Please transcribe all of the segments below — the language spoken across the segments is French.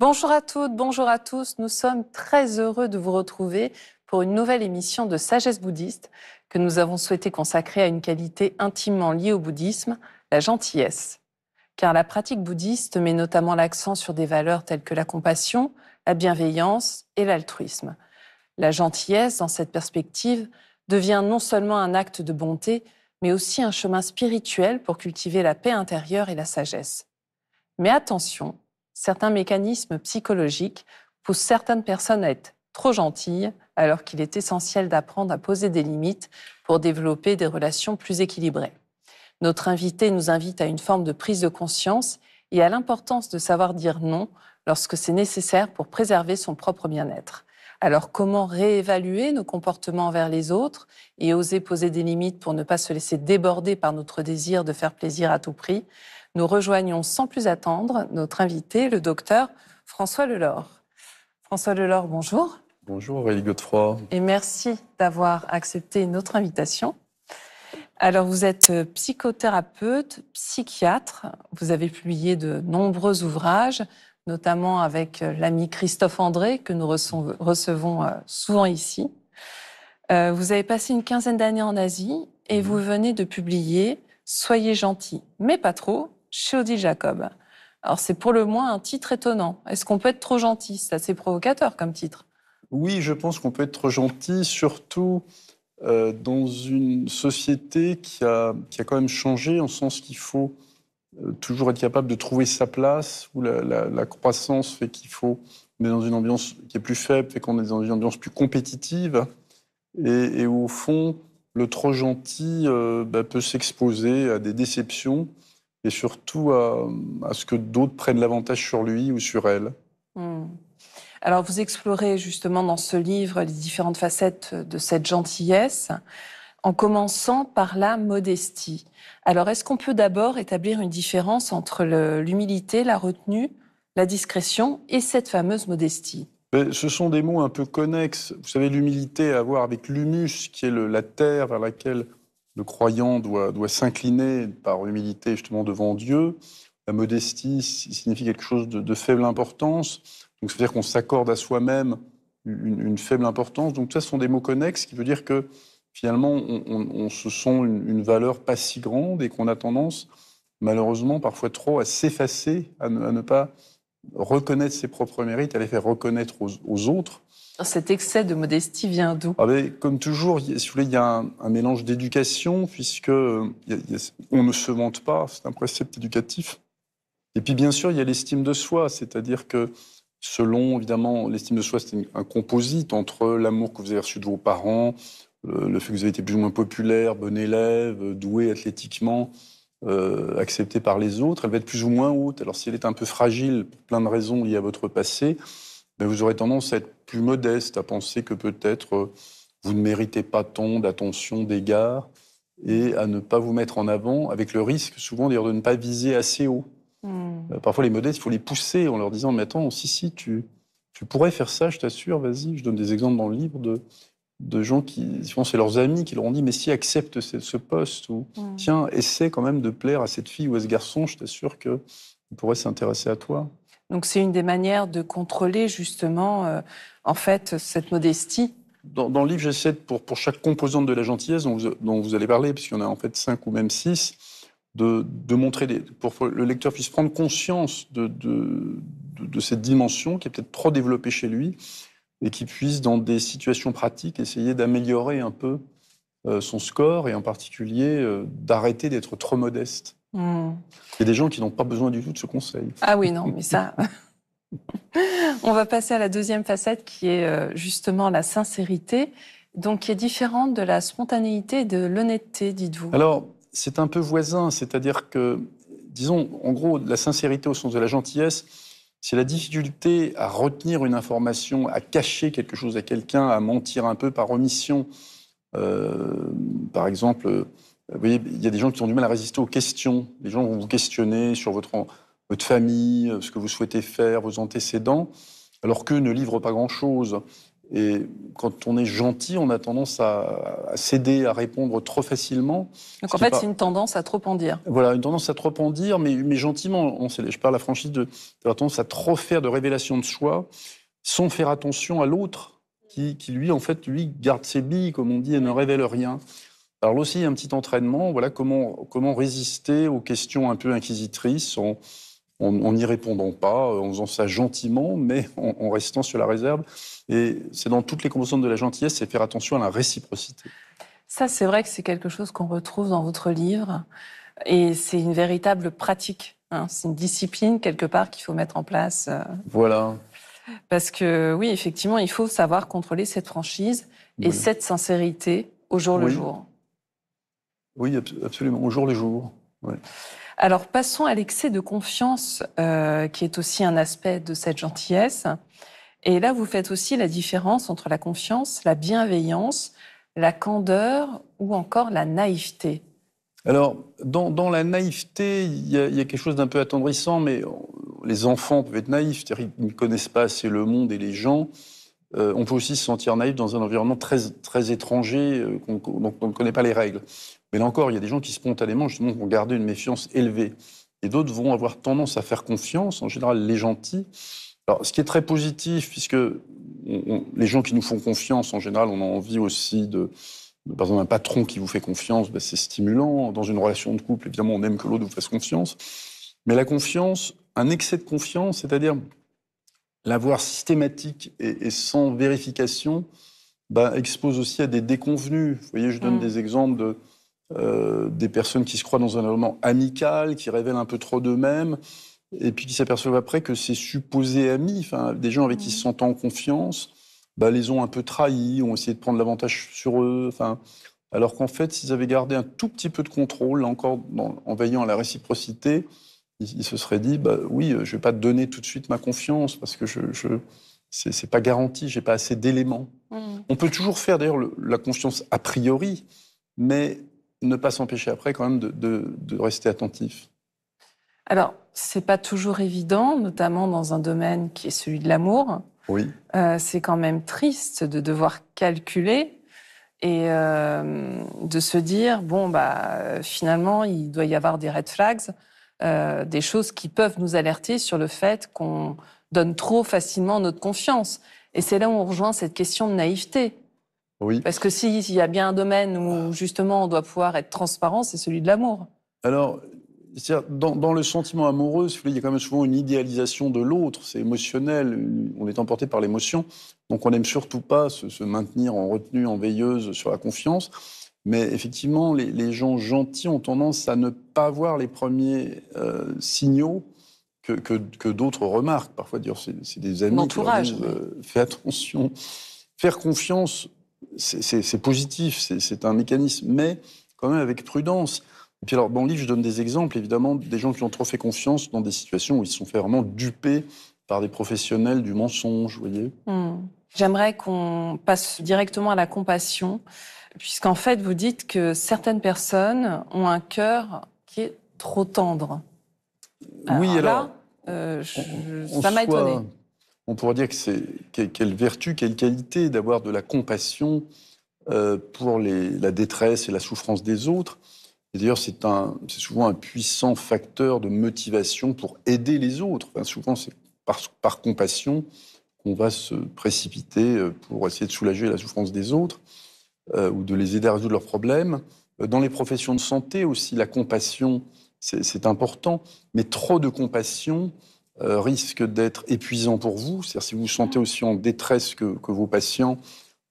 Bonjour à toutes, bonjour à tous. Nous sommes très heureux de vous retrouver pour une nouvelle émission de Sagesse bouddhiste que nous avons souhaité consacrer à une qualité intimement liée au bouddhisme, la gentillesse. Car la pratique bouddhiste met notamment l'accent sur des valeurs telles que la compassion, la bienveillance et l'altruisme. La gentillesse, dans cette perspective, devient non seulement un acte de bonté, mais aussi un chemin spirituel pour cultiver la paix intérieure et la sagesse. Mais attention, certains mécanismes psychologiques poussent certaines personnes à être trop gentilles, alors qu'il est essentiel d'apprendre à poser des limites pour développer des relations plus équilibrées. Notre invité nous invite à une forme de prise de conscience et à l'importance de savoir dire non lorsque c'est nécessaire pour préserver son propre bien-être. Alors, comment réévaluer nos comportements envers les autres et oser poser des limites pour ne pas se laisser déborder par notre désir de faire plaisir à tout prix? Nous rejoignons sans plus attendre notre invité, le docteur François Lelore. François Lelore, bonjour. Bonjour Aurélie Godefroy. Et merci d'avoir accepté notre invitation. Alors, vous êtes psychothérapeute, psychiatre. Vous avez publié de nombreux ouvrages, notamment avec l'ami Christophe André, que nous recevons souvent ici. Vous avez passé une quinzaine d'années en Asie et vous venez de publier « Soyez gentil, mais pas trop » chez Odile Jacob. Alors, c'est pour le moins un titre étonnant. Est-ce qu'on peut être trop gentil? C'est assez provocateur comme titre. Oui, je pense qu'on peut être trop gentil, surtout dans une société qui a quand même changé, en sens qu'il faut toujours être capable de trouver sa place, où la croissance fait qu'il faut... On est dans une ambiance qui est plus faible, fait qu'on est dans une ambiance plus compétitive, et où, au fond, le trop gentil peut s'exposer à des déceptions, et surtout à ce que d'autres prennent l'avantage sur lui ou sur elle. Alors, vous explorez justement dans ce livre les différentes facettes de cette gentillesse, en commençant par la modestie. Alors, est-ce qu'on peut d'abord établir une différence entre l'humilité, la retenue, la discrétion et cette fameuse modestie? Ce sont des mots un peu connexes. Vous savez, l'humilité à voir avec l'humus, qui est la terre vers laquelle le croyant doit s'incliner par humilité justement devant Dieu. La modestie signifie quelque chose de faible importance. Donc, c'est-à-dire qu'on s'accorde à soi-même une faible importance. Donc, ça, ce sont des mots connexes, qui veut dire que finalement, on se sent une valeur pas si grande et qu'on a tendance, malheureusement, parfois trop, à s'effacer, à ne pas reconnaître ses propres mérites, à les faire reconnaître aux autres. Cet excès de modestie vient d'où? Comme toujours, si vous voulez, il y a un mélange d'éducation, puisque on ne se vante pas, c'est un précepte éducatif. Et puis, bien sûr, il y a l'estime de soi, c'est-à-dire que selon, évidemment, l'estime de soi, c'est un composite entre l'amour que vous avez reçu de vos parents, le fait que vous avez été plus ou moins populaire, bon élève, doué athlétiquement, accepté par les autres. Elle va être plus ou moins haute. Alors, si elle est un peu fragile, pour plein de raisons liées à votre passé, vous aurez tendance à être plus modeste, à penser que peut-être vous ne méritez pas tant d'attention, d'égard, et à ne pas vous mettre en avant, avec le risque souvent d'ailleurs de ne pas viser assez haut. Parfois les modestes, il faut les pousser en leur disant « mais attends, si, tu pourrais faire ça, je t'assure, vas-y ». Je donne des exemples dans le livre de gens qui, souvent c'est leurs amis, qui leur ont dit « mais si, accepte ce poste » ou « tiens, essaie quand même de plaire à cette fille ou à ce garçon, je t'assure qu'il pourrait s'intéresser à toi ». Donc, c'est une des manières de contrôler justement, en fait, cette modestie. Dans le livre, j'essaie, pour chaque composante de la gentillesse dont vous allez parler, puisqu'il y en a en fait 5 ou même 6, de montrer, pour que le lecteur puisse prendre conscience de cette dimension qui est peut-être trop développée chez lui, et qui puisse, dans des situations pratiques, essayer d'améliorer un peu son score, et en particulier d'arrêter d'être trop modeste. Il y a des gens qui n'ont pas besoin du tout de ce conseil. Ah oui, non, mais ça... On va passer à la deuxième facette qui est justement la sincérité, donc qui est différente de la spontanéité et de l'honnêteté, dites-vous. Alors, c'est un peu voisin, c'est-à-dire que, disons, en gros, la sincérité au sens de la gentillesse, c'est la difficulté à retenir une information, à cacher quelque chose à quelqu'un, à mentir un peu par omission. Par exemple, vous voyez, il y a des gens qui ont du mal à résister aux questions. Les gens vont vous questionner sur votre famille, ce que vous souhaitez faire, vos antécédents, alors qu'eux ne livrent pas grand-chose. Et quand on est gentil, on a tendance à céder, à répondre trop facilement. Donc en fait, c'est une tendance à trop en dire. Voilà, une tendance à trop en dire, mais gentiment. Je parle la franchise d'avoir tendance à trop faire de révélations de soi, sans faire attention à l'autre, qui lui, en fait, lui, garde ses billes, comme on dit, et ne révèle rien. Alors là aussi, il y a un petit entraînement, voilà, comment résister aux questions un peu inquisitrices en n'y répondant pas, en faisant ça gentiment, mais en restant sur la réserve. Et c'est dans toutes les composantes de la gentillesse, c'est faire attention à la réciprocité. Ça, c'est vrai que c'est quelque chose qu'on retrouve dans votre livre, et c'est une véritable pratique. Hein. C'est une discipline, quelque part, qu'il faut mettre en place. Voilà. Parce que, oui, effectivement, il faut savoir contrôler cette franchise et cette sincérité au jour le jour. Oui, absolument, au jour le jour. Ouais. Alors, passons à l'excès de confiance, qui est aussi un aspect de cette gentillesse. Et là, vous faites aussi la différence entre la confiance, la bienveillance, la candeur ou encore la naïveté. Alors, dans la naïveté, il y a quelque chose d'un peu attendrissant, mais les enfants peuvent être naïfs, c'est-à-dire qu'ils ne connaissent pas assez le monde et les gens. On peut aussi se sentir naïf dans un environnement très, très étranger, dont on ne connaît pas les règles. Mais là encore, il y a des gens qui spontanément, justement, vont garder une méfiance élevée. Et d'autres vont avoir tendance à faire confiance, en général les gentils. Alors, ce qui est très positif, puisque les gens qui nous font confiance, en général, on a envie aussi par exemple, un patron qui vous fait confiance, c'est stimulant. Dans une relation de couple, évidemment, on aime que l'autre vous fasse confiance. Mais la confiance, un excès de confiance, c'est-à-dire l'avoir systématique et sans vérification, expose aussi à des déconvenus. Vous voyez, je donne des exemples des personnes qui se croient dans un environnement amical, qui révèlent un peu trop d'eux-mêmes, et puis qui s'aperçoivent après que ces supposés amis, des gens avec qui ils se sentent en confiance, les ont un peu trahis, ont essayé de prendre l'avantage sur eux, alors qu'en fait, s'ils avaient gardé un tout petit peu de contrôle, là encore, en veillant à la réciprocité, ils se seraient dit, oui, je ne vais pas te donner tout de suite ma confiance, parce que c'est pas garanti, j'ai pas assez d'éléments. On peut toujours faire d'ailleurs la confiance a priori, mais ne pas s'empêcher après quand même de rester attentif. Alors, c'est pas toujours évident, notamment dans un domaine qui est celui de l'amour. Oui. C'est quand même triste de devoir calculer et de se dire, finalement, il doit y avoir des red flags, des choses qui peuvent nous alerter sur le fait qu'on donne trop facilement notre confiance. Et c'est là où on rejoint cette question de naïveté. Oui. Parce que s'il y a bien un domaine où, justement, on doit pouvoir être transparent, c'est celui de l'amour. Alors, dans le sentiment amoureux, il y a quand même souvent une idéalisation de l'autre, c'est émotionnel, on est emporté par l'émotion, donc on n'aime surtout pas se maintenir en retenue, en veilleuse sur la confiance. Mais effectivement, les gens gentils ont tendance à ne pas voir les premiers signaux que d'autres remarquent. Parfois, dire c'est des amis qui leur disent fais attention. Faire confiance, c'est positif, c'est un mécanisme, mais quand même avec prudence. Et puis alors, dans le livre, je donne des exemples, évidemment, des gens qui ont trop fait confiance dans des situations où ils se sont fait vraiment duper par des professionnels du mensonge, vous voyez. J'aimerais qu'on passe directement à la compassion, puisqu'en fait, vous dites que certaines personnes ont un cœur qui est trop tendre. Oui, alors ça m'a étonné. On pourrait dire que quelle vertu, quelle qualité d'avoir de la compassion pour la détresse et la souffrance des autres. Et d'ailleurs, c'est souvent un puissant facteur de motivation pour aider les autres. Souvent, c'est par compassion qu'on va se précipiter pour essayer de soulager la souffrance des autres ou de les aider à résoudre leurs problèmes. Dans les professions de santé aussi, la compassion, c'est important, mais trop de compassion risque d'être épuisant pour vous. C'est-à-dire si vous vous sentez aussi en détresse que vos patients,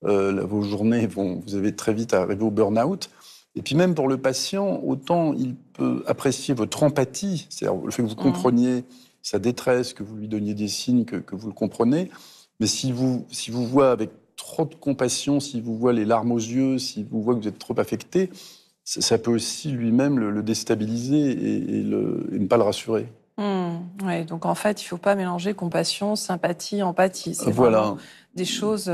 vos journées vous avez très vite à arriver au burn-out. Et puis même pour le patient, autant il peut apprécier votre empathie, c'est-à-dire le fait que vous compreniez sa détresse, que vous lui donniez des signes, que vous le comprenez. Mais si vous voit avec trop de compassion, si vous voit les larmes aux yeux, si vous voit que vous êtes trop affecté, ça peut aussi lui-même le déstabiliser et ne pas le rassurer. Oui, donc en fait, il ne faut pas mélanger compassion, sympathie, empathie. C'est voilà. Des choses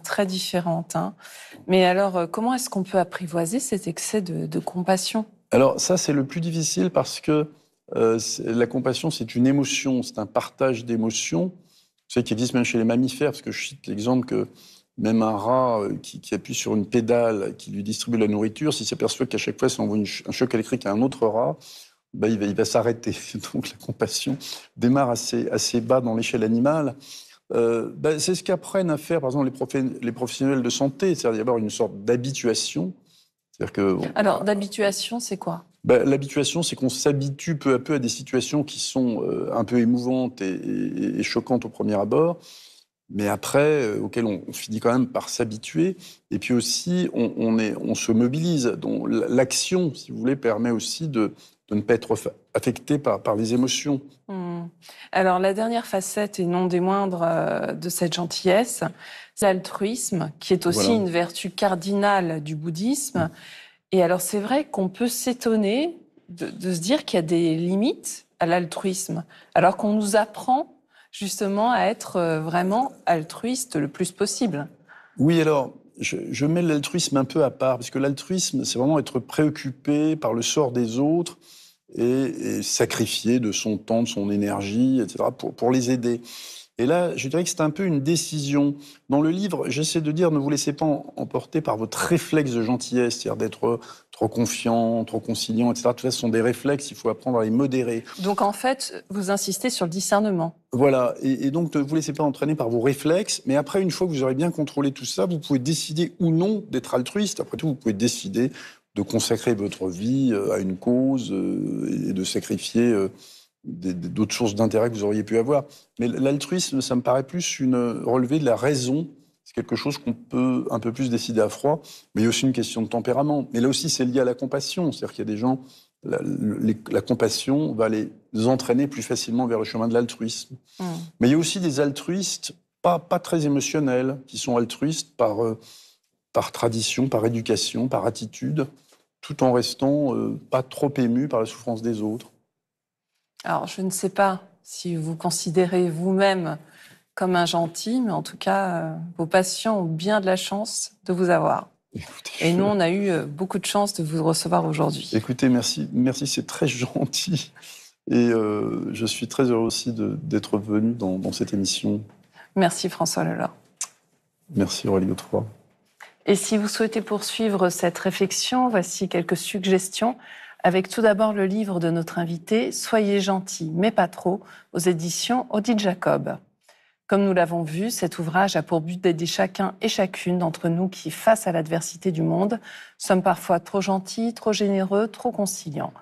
très différentes. Hein. Mais alors, comment est-ce qu'on peut apprivoiser cet excès de compassion ? Alors ça, c'est le plus difficile parce que la compassion, c'est une émotion, c'est un partage d'émotions. Vous savez qu'il existe même chez les mammifères, parce que je cite l'exemple que Même un rat qui appuie sur une pédale, qui lui distribue la nourriture, s'il s'aperçoit qu'à chaque fois, ça envoie un choc électrique à un autre rat, ben, il va s'arrêter. Donc la compassion démarre assez bas dans l'échelle animale. Ben, c'est ce qu'apprennent à faire, par exemple, les professionnels de santé, c'est-à-dire d'avoir une sorte d'habituation. C'est-à-dire que, Alors, d'habituation, c'est quoi? ben, l'habituation, c'est qu'on s'habitue peu à peu à des situations qui sont un peu émouvantes et choquantes au premier abord, mais après, auquel on finit quand même par s'habituer. Et puis aussi, on se mobilise. Donc, l'action, si vous voulez, permet aussi de ne pas être affecté par les émotions. Alors, la dernière facette, et non des moindres, de cette gentillesse, c'est l'altruisme, qui est aussi Voilà. une vertu cardinale du bouddhisme. Et alors, c'est vrai qu'on peut s'étonner de se dire qu'il y a des limites à l'altruisme, alors qu'on nous apprend justement à être vraiment altruiste le plus possible. Oui, alors, je mets l'altruisme un peu à part, parce que l'altruisme, c'est vraiment être préoccupé par le sort des autres et sacrifier de son temps, de son énergie, etc., pour les aider. Et là, je dirais que c'est un peu une décision. Dans le livre, j'essaie de dire, ne vous laissez pas emporter par votre réflexe de gentillesse, c'est-à-dire d'être trop confiant, trop conciliant, etc. Tout ça, ce sont des réflexes, il faut apprendre à les modérer. Donc, en fait, vous insistez sur le discernement. Voilà, et donc ne vous laissez pas entraîner par vos réflexes, mais après, une fois que vous aurez bien contrôlé tout ça, vous pouvez décider ou non d'être altruiste. Après tout, vous pouvez décider de consacrer votre vie à une cause et de sacrifier d'autres sources d'intérêt que vous auriez pu avoir. Mais l'altruisme, ça me paraît plus relever de la raison. C'est quelque chose qu'on peut un peu plus décider à froid, mais il y a aussi une question de tempérament. Mais là aussi, c'est lié à la compassion. C'est-à-dire qu'il y a des gens, la compassion va les entraîner plus facilement vers le chemin de l'altruisme. Mais il y a aussi des altruistes pas très émotionnels, qui sont altruistes par tradition, par éducation, par attitude, tout en restant pas trop émus par la souffrance des autres. Alors, je ne sais pas si vous considérez vous-même comme un gentil, mais en tout cas, vos patients ont bien de la chance de vous avoir. Écoutez, Et nous, on a eu beaucoup de chance de vous recevoir aujourd'hui. Écoutez, merci, c'est très gentil. Et je suis très heureux aussi d'être venu dans cette émission. Merci François Lelord. Merci Aurélie Godefroy. Et si vous souhaitez poursuivre cette réflexion, voici quelques suggestions, avec tout d'abord le livre de notre invité, Soyez gentil, mais pas trop, aux éditions Odile Jacob. Comme nous l'avons vu, cet ouvrage a pour but d'aider chacun et chacune d'entre nous qui, face à l'adversité du monde, sommes parfois trop gentils, trop généreux, trop conciliants.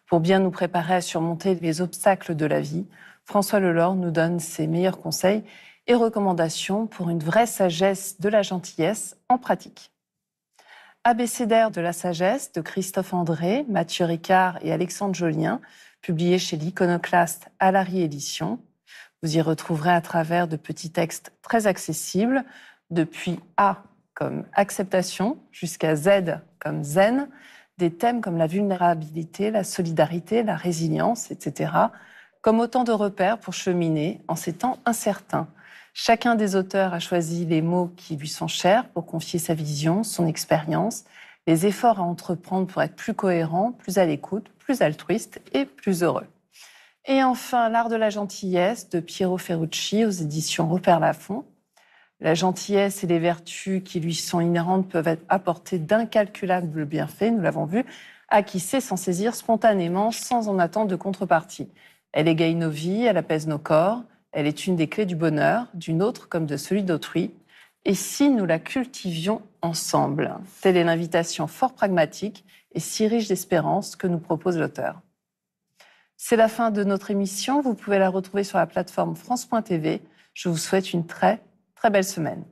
Pour bien nous préparer à surmonter les obstacles de la vie, François Lelord nous donne ses meilleurs conseils et recommandations pour une vraie sagesse de la gentillesse en pratique. Abécédaire de la sagesse de Christophe André, Mathieu Ricard et Alexandre Jolien, publié chez l'Iconoclaste à Larry Éditions. Vous y retrouverez à travers de petits textes très accessibles, depuis A comme acceptation jusqu'à Z comme zen, des thèmes comme la vulnérabilité, la solidarité, la résilience, etc., comme autant de repères pour cheminer en ces temps incertains. Chacun des auteurs a choisi les mots qui lui sont chers pour confier sa vision, son expérience, les efforts à entreprendre pour être plus cohérent, plus à l'écoute, plus altruiste et plus heureux. Et enfin, L'art de la gentillesse de Piero Ferrucci aux éditions Rupert Lafont. La gentillesse et les vertus qui lui sont inhérentes peuvent apporter d'incalculables bienfaits, nous l'avons vu, à qui sait s'en saisir spontanément sans en attendre de contrepartie. Elle égaye nos vies, elle apaise nos corps, elle est une des clés du bonheur, du nôtre comme de celui d'autrui. Et si nous la cultivions ensemble? Telle est l'invitation fort pragmatique et si riche d'espérance que nous propose l'auteur. C'est la fin de notre émission. Vous pouvez la retrouver sur la plateforme France.tv. Je vous souhaite une très, très belle semaine.